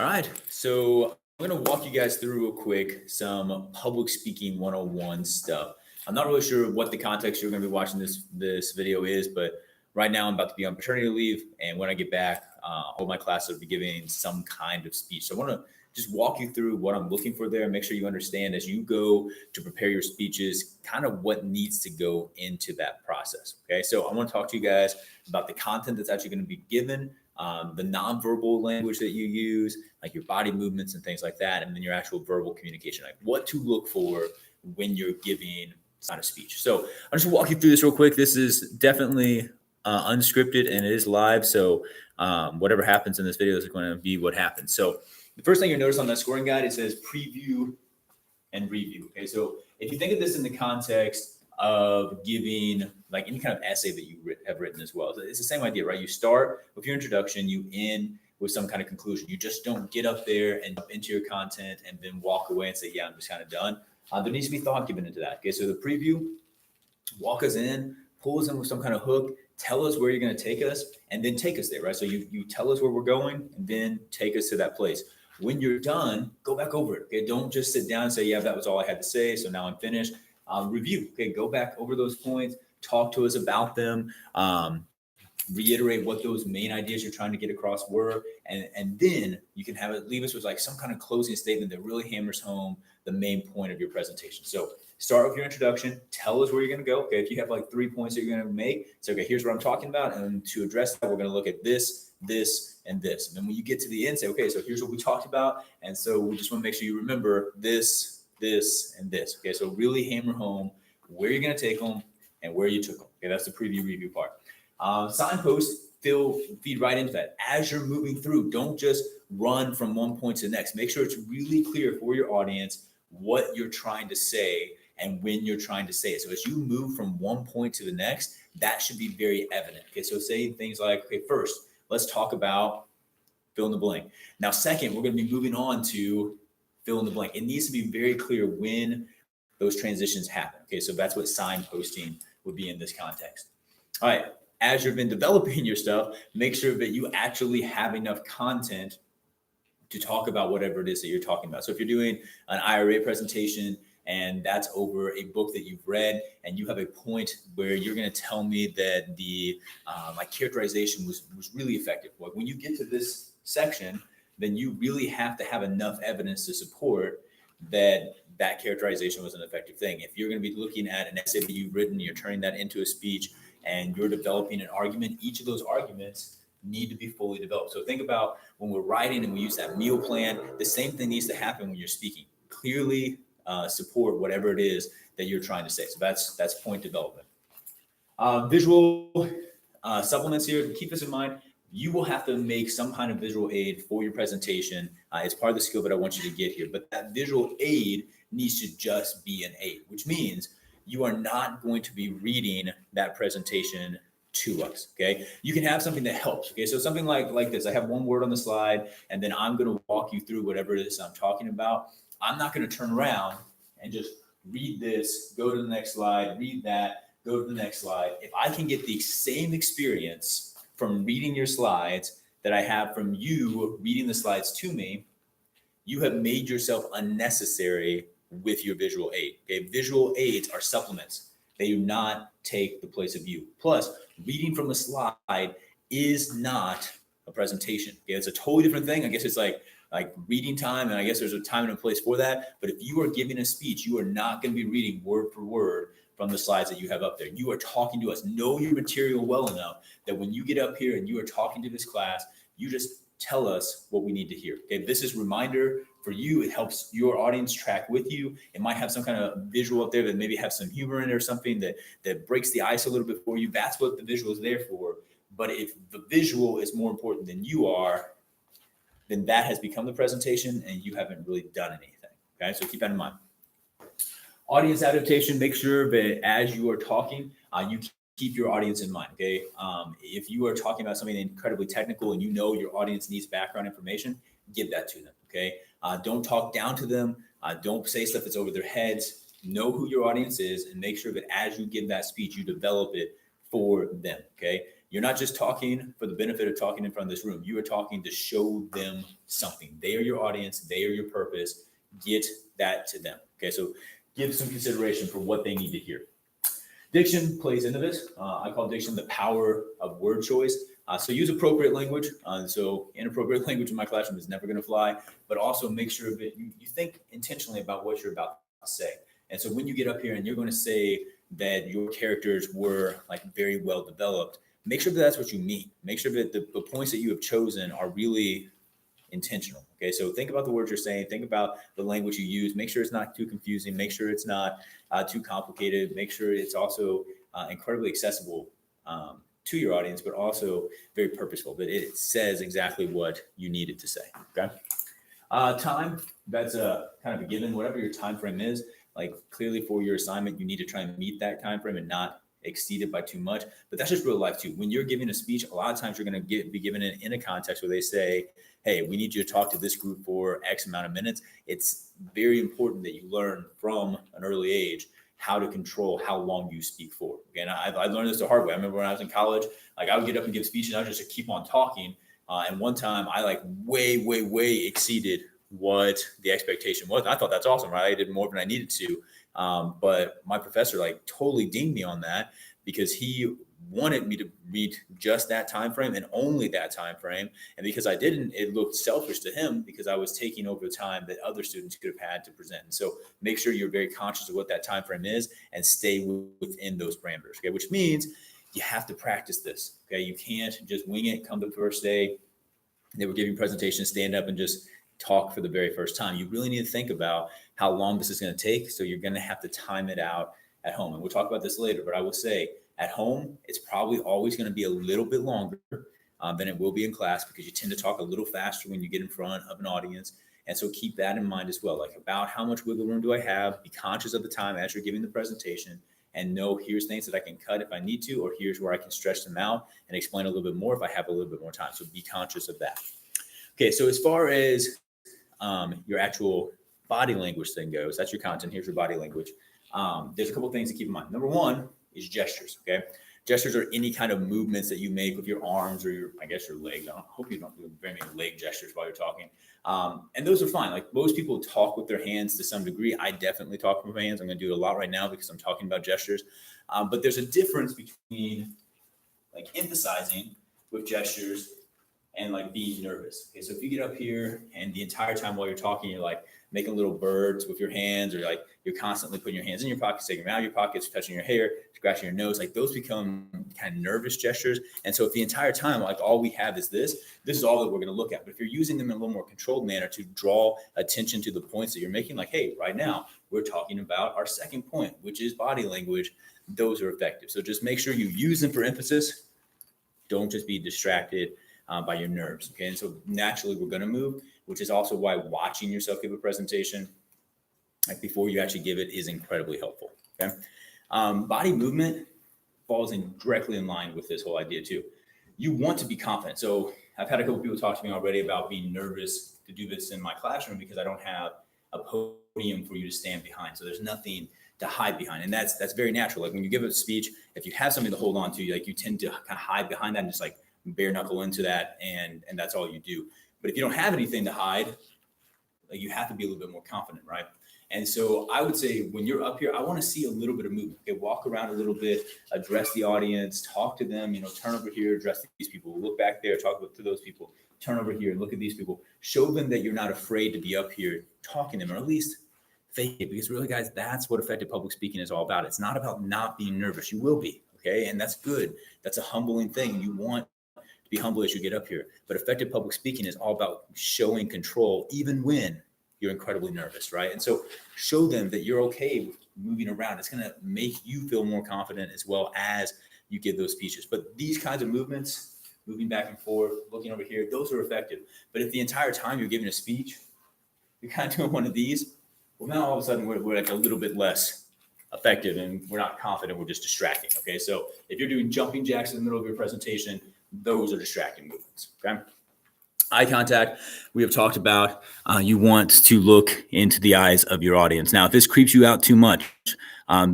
All right, so I'm going to walk you guys through real quick some public speaking 101 stuff. I'm not really sure what the context you're going to be watching this video is, but right now I'm about to be on paternity leave, and when I get back, all my classes will be giving some kind of speech. So I want to just walk you through what I'm looking for there, and make sure you understand as you go to prepare your speeches, kind of what needs to go into that process. Okay, so I want to talk to you guys about the content that's actually going to be given, the nonverbal language that you use, like your body movements and things like that, and then your actual verbal communication, like what to look for when you're giving a speech. So I'll just walk you through this real quick. This is definitely unscripted and it is live. So whatever happens in this video is going to be what happens. So the first thing you'll notice on that scoring guide, it says preview and review. Okay, so if you think of this in the context of giving like any kind of essay that you have written as well, it's the same idea, right? You start with your introduction, you end with some kind of conclusion. You just don't get up there and jump into your content and then walk away and say, yeah, I'm just kind of done. There needs to be thought given into that. Okay, so the preview, walk us in, pull us in with some kind of hook, tell us where you're going to take us, and then take us there, right? So you tell us where we're going and then take us to that place. When you're done, go back over it. Okay, don't just sit down and say, yeah, that was all I had to say, so now I'm finished. Review. Okay, go back over those points, talk to us about them, reiterate what those main ideas you're trying to get across were, and then you can have it leave us with like some kind of closing statement that really hammers home the main point of your presentation. So start with your introduction, tell us where you're going to go. Okay, if you have like 3 points that you're going to make, say, okay, here's what I'm talking about, and to address that, we're going to look at this, and this. And then when you get to the end, say, okay, so here's what we talked about, and so we just want to make sure you remember this, and this. Okay, so really hammer home where you're going to take them and where you took them. Okay, that's the preview review part. Signposts feed right into that. As you're moving through, don't just run from one point to the next. Make sure it's really clear for your audience what you're trying to say and when you're trying to say it. So as you move from one point to the next, that should be very evident. Okay, so saying things like, okay, first, let's talk about fill in the blank. Now, second, we're going to be moving on to fill in the blank. It needs to be very clear when those transitions happen. Okay, so that's what signposting would be in this context. All right, as you've been developing your stuff, make sure that you actually have enough content to talk about whatever it is that you're talking about. So if you're doing an IRA presentation and that's over a book that you've read, and you have a point where you're going to tell me that the my characterization was really effective. Like when you get to this section, then you really have to have enough evidence to support that characterization was an effective thing. If you're going to be looking at an essay that you've written, you're turning that into a speech, and you're developing an argument, each of those arguments need to be fully developed. So think about when we're writing and we use that meal plan, the same thing needs to happen when you're speaking. Clearly support whatever it is that you're trying to say. So that's point development. Visual supplements here, keep this in mind. You will have to make some kind of visual aid for your presentation. It's part of the skill that I want you to get here, but that visual aid needs to just be an aid, which means you are not going to be reading that presentation to us. Okay, you can have something that helps. Okay, so something like this. I have one word on the slide, and then I'm going to walk you through whatever it is I'm talking about. I'm not going to turn around and just read this, go to the next slide, read that, go to the next slide. If I can get the same experience from reading your slides that I have from you reading the slides to me, you have made yourself unnecessary with your visual aid. Okay, visual aids are supplements. They do not take the place of you. Plus, reading from a slide is not a presentation. Okay, it's a totally different thing. I guess it's like reading time, and I guess there's a time and a place for that. But if you are giving a speech, you are not going to be reading word for word from the slides that you have up there. You are talking to us. Know your material well enough that when you get up here and you are talking to this class, you just tell us what we need to hear. Okay, this is reminder for you. It helps your audience track with you. It might have some kind of visual up there that maybe have some humor in it or something that breaks the ice a little bit for you. That's what the visual is there for. But if the visual is more important than you are, then that has become the presentation and you haven't really done anything. Okay, so keep that in mind. Audience adaptation, make sure that as you are talking, you keep your audience in mind. Okay, if you are talking about something incredibly technical and you know your audience needs background information, give that to them. Okay, don't talk down to them. Don't say stuff that's over their heads. Know who your audience is and make sure that as you give that speech, you develop it for them. Okay, You're not just talking for the benefit of talking in front of this room. You are talking to show them something. They are your audience. They are your purpose. Get that to them. Okay, so give some consideration for what they need to hear. Diction plays into this. I call diction the power of word choice. So use appropriate language. So inappropriate language in my classroom is never going to fly, but also make sure that you think intentionally about what you're about to say. And so when you get up here and you're going to say that your characters were like very well developed, make sure that that's what you mean. Make sure that the points that you have chosen are really intentional. Okay, so think about the words you're saying. Think about the language you use. Make sure it's not too confusing. Make sure it's not too complicated. Make sure it's also incredibly accessible to your audience, but also very purposeful, that it says exactly what you need it to say. Okay. Time, that's a kind of a given. Whatever your time frame is, like clearly for your assignment, you need to try and meet that time frame and not exceed it by too much. But that's just real life too. When you're giving a speech, a lot of times you're going to be given it in a context where they say, hey, we need you to talk to this group for X amount of minutes. It's very important that you learn from an early age how to control how long you speak for. Again, I learned this the hard way. I remember when I was in college, like I would get up and give speeches and I would just keep on talking. And one time I like way exceeded what the expectation was. And I thought that's awesome, right? I did more than I needed to. But my professor like totally dinged me on that because he wanted me to read just that time frame and only that time frame. And because I didn't, it looked selfish to him because I was taking over the time that other students could have had to present. And so make sure you're very conscious of what that time frame is and stay within those parameters. Okay, which means you have to practice this. Okay, you can't just wing it. Come to the first day, they were giving presentations, stand up and just talk for the very first time. You really need to think about how long this is going to take. So you're going to have to time it out at home. And we'll talk about this later, but I will say at home, it's probably always going to be a little bit longer than it will be in class because you tend to talk a little faster when you get in front of an audience. And so keep that in mind as well, like about how much wiggle room do I have? Be conscious of the time as you're giving the presentation and know here's things that I can cut if I need to, or here's where I can stretch them out and explain a little bit more if I have a little bit more time. So be conscious of that. Okay, so as far as your actual body language thing goes, that's your content. Here's your body language. There's a couple of things to keep in mind. Number one is gestures. Okay, gestures are any kind of movements that you make with your arms or your legs. I hope you don't do very many leg gestures while you're talking. And those are fine. Like most people talk with their hands to some degree. I definitely talk with my hands. I'm going to do it a lot right now because I'm talking about gestures. But there's a difference between like emphasizing with gestures and like being nervous. Okay, so if you get up here and the entire time while you're talking, you're like making little birds with your hands, or like you're constantly putting your hands in your pockets, taking them out of your pockets, touching your hair, scratching your nose, like those become kind of nervous gestures. And so if the entire time, like all we have is this is all that we're going to look at. But if you're using them in a little more controlled manner to draw attention to the points that you're making, like, hey, right now we're talking about our second point, which is body language, those are effective. So just make sure you use them for emphasis. Don't just be distracted by your nerves. Okay. And so naturally we're going to move, which is also why watching yourself give a presentation like before you actually give it is incredibly helpful. Okay. Body movement falls in directly in line with this whole idea too. You want to be confident. So I've had a couple people talk to me already about being nervous to do this in my classroom because I don't have a podium for you to stand behind. So there's nothing to hide behind. And that's very natural. Like when you give a speech, if you have something to hold on to, like you tend to kind of hide behind that and just like bare knuckle into that, and that's all you do. But if you don't have anything to hide, like you have to be a little bit more confident, right? And so I would say when you're up here, I want to see a little bit of movement. Okay, walk around a little bit, address the audience, talk to them, turn over here, address these people, look back there, talk to those people, turn over here, look at these people, show them that you're not afraid to be up here talking to them, or at least fake it. Because really, guys, that's what effective public speaking is all about. It's not about not being nervous. You will be, okay? And that's good. That's a humbling thing. You want be humble as you get up here. But effective public speaking is all about showing control, even when you're incredibly nervous, right? And so show them that you're okay with moving around. It's going to make you feel more confident as well as you give those speeches. But these kinds of movements, moving back and forth, looking over here, those are effective. But if the entire time you're giving a speech, you're kind of doing one of these, well, now all of a sudden we're like a little bit less effective and we're not confident, we're just distracting, okay? So if you're doing jumping jacks in the middle of your presentation, those are distracting movements, okay? Eye contact, we have talked about. You want to look into the eyes of your audience. Now, if this creeps you out too much,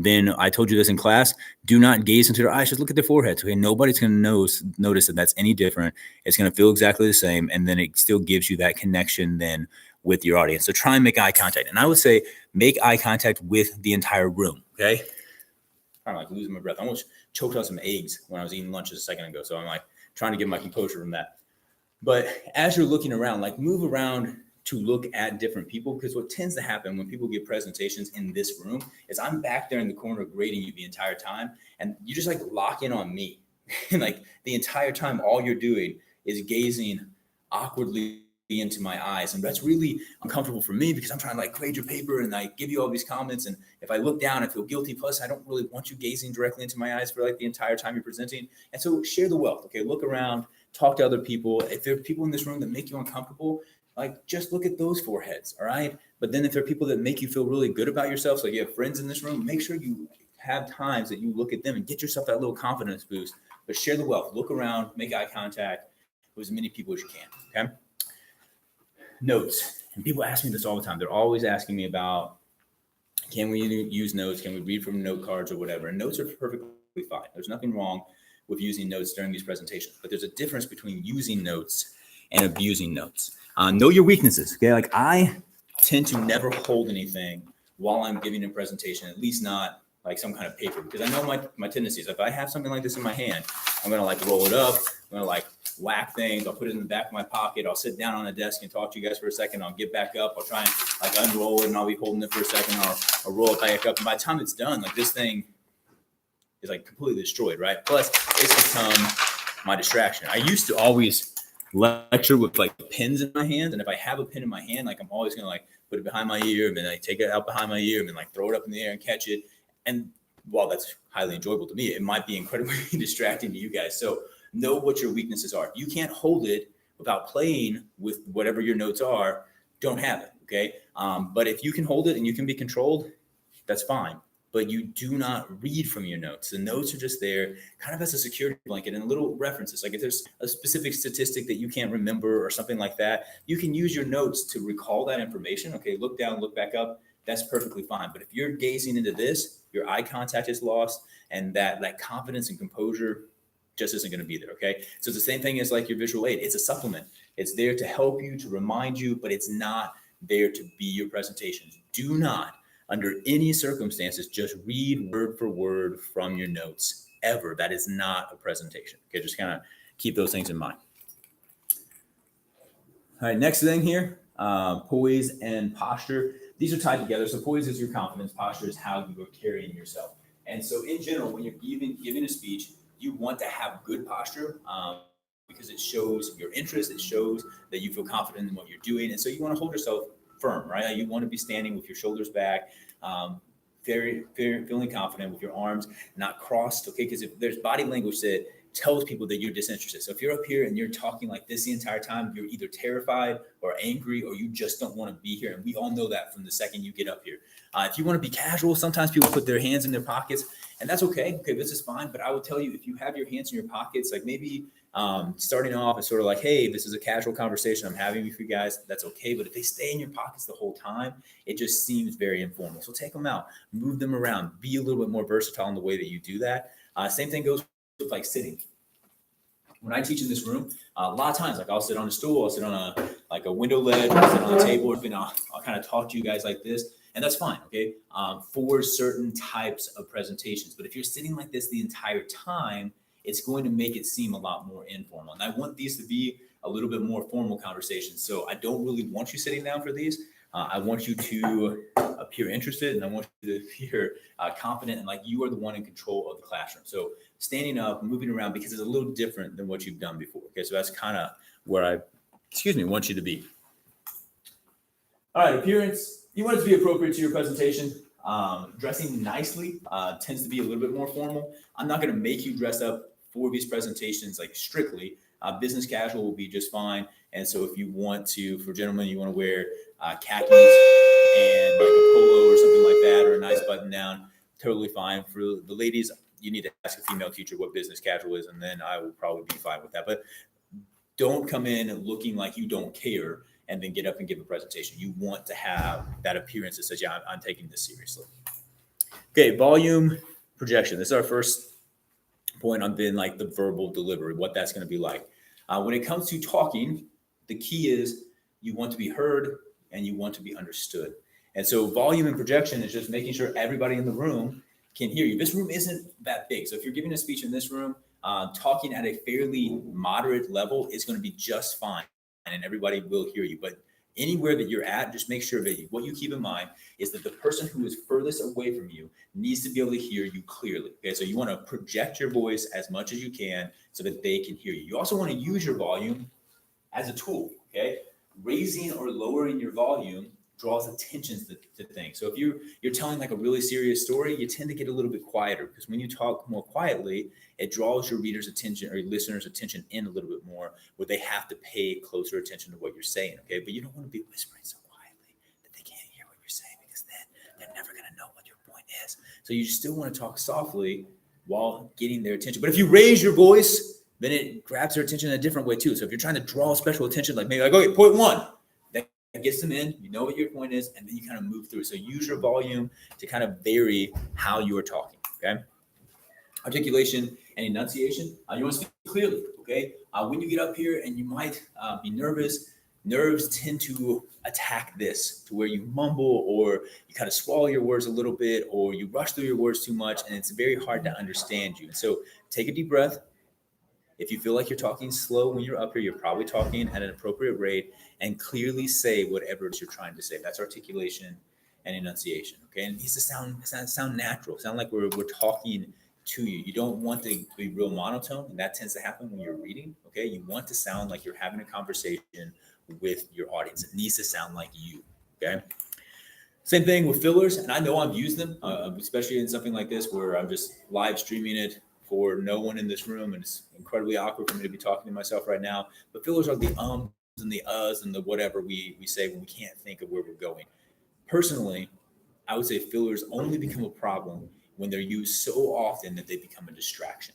then I told you this in class, do not gaze into their eyes. Just look at their foreheads. Okay. Nobody's going to notice that that's any different. It's going to feel exactly the same. And then it still gives you that connection then with your audience. So try and make eye contact. And I would say make eye contact with the entire room. Okay. I'm like losing my breath. I almost choked on some eggs when I was eating lunch a second ago. So I'm like trying to get my composure from that. But as you're looking around, like move around to look at different people, because what tends to happen when people give presentations in this room is I'm back there in the corner grading you the entire time, and you just like lock in on me. And like the entire time, all you're doing is gazing awkwardly into my eyes. And that's really uncomfortable for me because I'm trying to like grade your paper and I give you all these comments. And if I look down, I feel guilty. Plus, I don't really want you gazing directly into my eyes for like the entire time you're presenting. And so share the wealth. Okay. Look around, talk to other people. If there are people in this room that make you uncomfortable, like just look at those foreheads. All right. But then if there are people that make you feel really good about yourself, so you have friends in this room, make sure you have times that you look at them and get yourself that little confidence boost. But share the wealth, look around, make eye contact with as many people as you can. Okay. Notes. And people ask me this all the time. They're always asking me about, can we use notes? Can we read from note cards or whatever? And notes are perfectly fine. There's nothing wrong with using notes during these presentations, but there's a difference between using notes and abusing notes. Know your weaknesses. Okay. Like I tend to never hold anything while I'm giving a presentation, at least not like some kind of paper, because I know my tendencies. If I have something like this in my hand, I'm going to like roll it up. I'm going to like whack things. I'll put it in the back of my pocket. I'll sit down on a desk and talk to you guys for a second. I'll get back up. I'll try and like unroll it and I'll be holding it for a second. I'll roll it back up. And by the time it's done, like this thing is like completely destroyed, right? Plus it's become my distraction. I used to always lecture with like pens in my hand. And if I have a pen in my hand, like I'm always going to like put it behind my ear and then like take it out behind my ear and then like throw it up in the air and catch it. And while that's highly enjoyable to me, it might be incredibly distracting to you guys. So know what your weaknesses are. You can't hold it without playing with whatever your notes are. Don't have it. Okay. But if you can hold it and you can be controlled, that's fine. But you do not read from your notes. The notes are just there kind of as a security blanket and little references. Like if there's a specific statistic that you can't remember or something like that, you can use your notes to recall that information. Okay. Look down, look back up. That's perfectly fine. But if you're gazing into this, your eye contact is lost and that confidence and composure just isn't going to be there. Okay. So it's the same thing as like your visual aid. It's a supplement. It's there to help you, to remind you, but it's not there to be your presentation. Do not, under any circumstances, just read word for word from your notes ever. That is not a presentation. Okay. Just kind of keep those things in mind. All right. Next thing here, poise and posture. These are tied together. So poise is your confidence. Posture is how you are carrying yourself. And so in general, when you're giving a speech, you want to have good posture because it shows your interest. It shows that you feel confident in what you're doing. And so you want to hold yourself firm, right? You want to be standing with your shoulders back, very feeling confident with your arms not crossed. Okay. Because if there's body language that tells people that you're disinterested. So if you're up here and you're talking like this the entire time, you're either terrified or angry, or you just don't want to be here. And we all know that from the second you get up here. If you want to be casual, sometimes people put their hands in their pockets, and that's okay. Okay, this is fine. But I would tell you, if you have your hands in your pockets, like maybe starting off is sort of like, hey, this is a casual conversation I'm having with you guys. That's okay. But if they stay in your pockets the whole time, it just seems very informal. So take them out, move them around, be a little bit more versatile in the way that you do that. Same thing goes with like sitting. When I teach in this room, a lot of times, like I'll sit on a stool, I'll sit on a window ledge, I'll sit on a table, and I'll kind of talk to you guys like this, and that's fine, okay, for certain types of presentations. But if you're sitting like this the entire time, it's going to make it seem a lot more informal. And I want these to be a little bit more formal conversations. So I don't really want you sitting down for these. I want you to appear interested, and I want you to appear confident and like you are the one in control of the classroom. So standing up, moving around, because it's a little different than what you've done before. Okay, so that's kind of where I want you to be. All right, appearance. You want it to be appropriate to your presentation. Dressing nicely tends to be a little bit more formal. I'm not going to make you dress up for these presentations like strictly. Business casual will be just fine. And so if you want to, for gentlemen, you want to wear khakis and like a polo or something like that, or a nice button down, totally fine. For the ladies, you need to ask a female teacher what business casual is, and then I will probably be fine with that. But don't come in looking like you don't care and then get up and give a presentation. You want to have that appearance that says, yeah, I'm taking this seriously. Okay, volume projection. This is our first point on being like the verbal delivery, what that's going to be like. When it comes to talking, the key is you want to be heard and you want to be understood. And so volume and projection is just making sure everybody in the room can hear you. This room isn't that big. So if you're giving a speech in this room, talking at a fairly moderate level is going to be just fine and everybody will hear you. But anywhere that you're at, just make sure that what you keep in mind is that the person who is furthest away from you needs to be able to hear you clearly. Okay, so you want to project your voice as much as you can so that they can hear you. You also want to use your volume as a tool. Okay, raising or lowering your volume draws attention to things. So if you're telling like a really serious story, you tend to get a little bit quieter because when you talk more quietly, it draws your reader's attention or your listener's attention in a little bit more, where they have to pay closer attention to what you're saying. Okay, but you don't want to be whispering so quietly that they can't hear what you're saying, because then they're never going to know what your point is. So you still want to talk softly while getting their attention. But if you raise your voice, then it grabs their attention in a different way too. So if you're trying to draw special attention, like maybe like, okay, point one, that gets them in, you know what your point is, and then you kind of move through. So use your volume to kind of vary how you are talking, okay? Articulation and enunciation, you want to speak clearly, okay? When you get up here and you might be nervous, nerves tend to attack this to where you mumble or you kind of swallow your words a little bit or you rush through your words too much, and it's very hard to understand you. And so take a deep breath. If you feel like you're talking slow when you're up here, you're probably talking at an appropriate rate, and clearly say whatever it is you're trying to say. That's articulation and enunciation, okay? And it needs to sound natural, sound like we're talking to you. You don't want to be real monotone, and that tends to happen when you're reading, okay? You want to sound like you're having a conversation with your audience. It needs to sound like you, okay? Same thing with fillers, and I know I've used them, especially in something like this where I'm just live streaming it for no one in this room, and it's incredibly awkward for me to be talking to myself right now. But fillers are the ums and the uhs and the whatever we say when we can't think of where we're going. Personally, I would say fillers only become a problem when they're used so often that they become a distraction.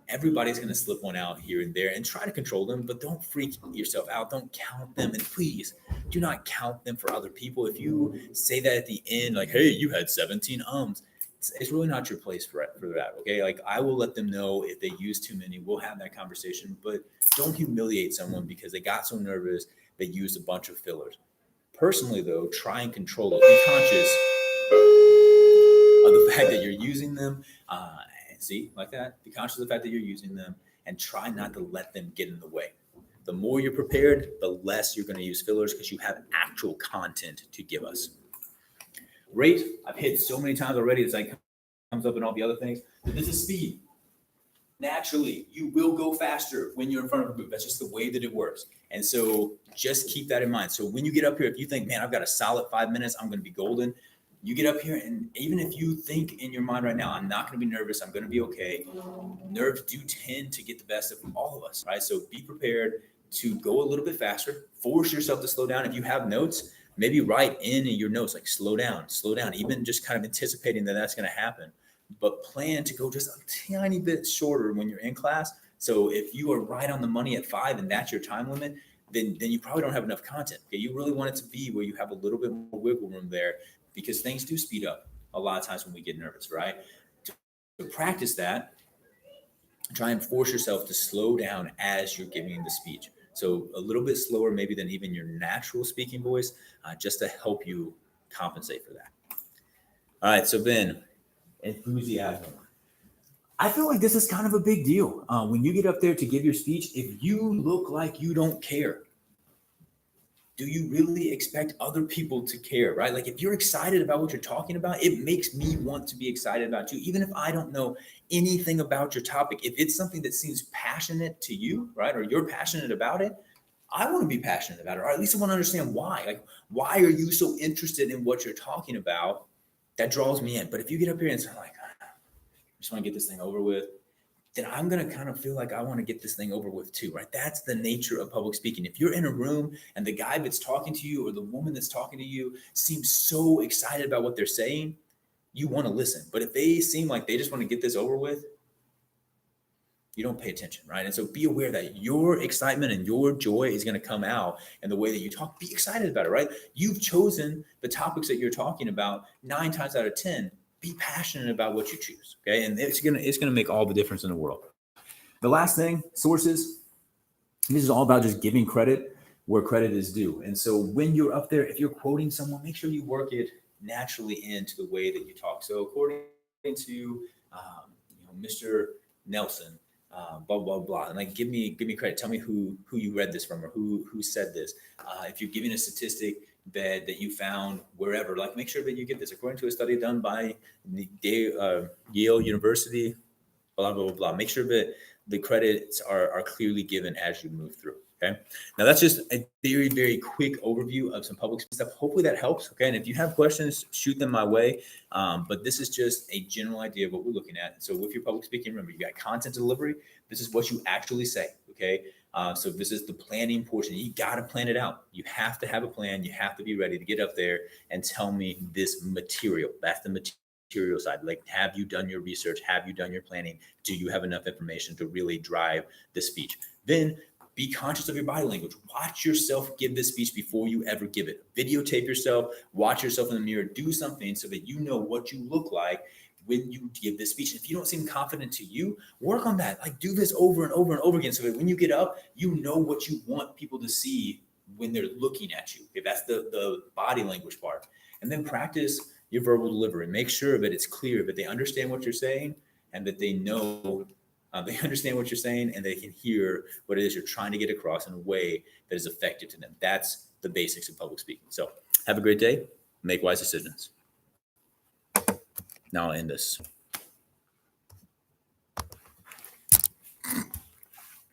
Everybody's going to slip one out here and there, and try to control them, but don't freak yourself out. Don't count them. And please do not count them for other people. If you say that at the end, like, hey, you had 17 ums, it's really not your place for that. Okay. Like, I will let them know if they use too many. We'll have that conversation, but don't humiliate someone because they got so nervous they used a bunch of fillers. Personally, though, try and control it. Be conscious of the fact that you're using them. See, like that. Be conscious of the fact that you're using them, and try not to let them get in the way. The more you're prepared, the less you're going to use fillers because you have actual content to give us. Rate, I've hit so many times already, it's like comes up in all the other things. But this is speed. Naturally, you will go faster when you're in front of a group. That's just the way that it works. And so just keep that in mind. So when you get up here, if you think, man, I've got a solid 5 minutes, I'm going to be golden. You get up here, and even if you think in your mind right now, I'm not going to be nervous, I'm going to be okay, nerves do tend to get the best of all of us, right? So be prepared to go a little bit faster. Force yourself to slow down. If you have notes, maybe write in your notes, like slow down, even just kind of anticipating that that's going to happen. But plan to go just a tiny bit shorter when you're in class. So if you are right on the money at 5 and that's your time limit, then you probably don't have enough content. Okay, you really want it to be where you have a little bit more wiggle room there, because things do speed up a lot of times when we get nervous, right? To practice that, try and force yourself to slow down as you're giving the speech. So a little bit slower maybe than even your natural speaking voice, just to help you compensate for that. All right, so Ben, enthusiasm. I feel like this is kind of a big deal. When you get up there to give your speech, if you look like you don't care, do you really expect other people to care, right? Like, if you're excited about what you're talking about, it makes me want to be excited about you, even if I don't know anything about your topic. If it's something that seems passionate to you, right, or you're passionate about it, I want to be passionate about it, or at least I want to understand why. Like, why are you so interested in what you're talking about? That draws me in. But if you get up here and say, like, I just want to get this thing over with, then I'm going to kind of feel like I want to get this thing over with too, right? That's the nature of public speaking. If you're in a room and the guy that's talking to you or the woman that's talking to you seems so excited about what they're saying, you want to listen. But if they seem like they just want to get this over with, you don't pay attention, right? And so be aware that your excitement and your joy is going to come out in the way that you talk. Be excited about it, right? You've chosen the topics that you're talking about 9 times out of 10 be passionate about what you choose. Okay. And it's gonna make all the difference in the world. The last thing, sources. This is all about just giving credit where credit is due. And so when you're up there, if you're quoting someone, make sure you work it naturally into the way that you talk. So according to Mr. Nelson, blah blah blah, and like give me credit. Tell me who you read this from or who said this. If you're giving a statistic that you found wherever, like make sure that you get this according to a study done by Yale University. Blah blah blah. Make sure that the credits are clearly given as you move through. Okay. Now that's just a very, very quick overview of some public stuff. Hopefully that helps. Okay. And if you have questions, shoot them my way. But this is just a general idea of what we're looking at. So with your public speaking, remember, you got content delivery. This is what you actually say. Okay. So this is the planning portion. You got to plan it out. You have to have a plan. You have to be ready to get up there and tell me this material. That's the material side. Like, have you done your research? Have you done your planning? Do you have enough information to really drive the speech? Then be conscious of your body language. Watch yourself give this speech before you ever give it. Videotape yourself, watch yourself in the mirror, do something so that you know what you look like when you give this speech. If you don't seem confident to you, work on that. Like, do this over and over and over again so that when you get up, you know what you want people to see when they're looking at you. Okay, that's the body language part. And then practice your verbal delivery. Make sure that it's clear, that they understand what you're saying and that they know they understand what you're saying and they can hear what it is you're trying to get across in a way that is effective to them. That's the basics of public speaking. So have a great day. Make wise decisions. Now I'll end this.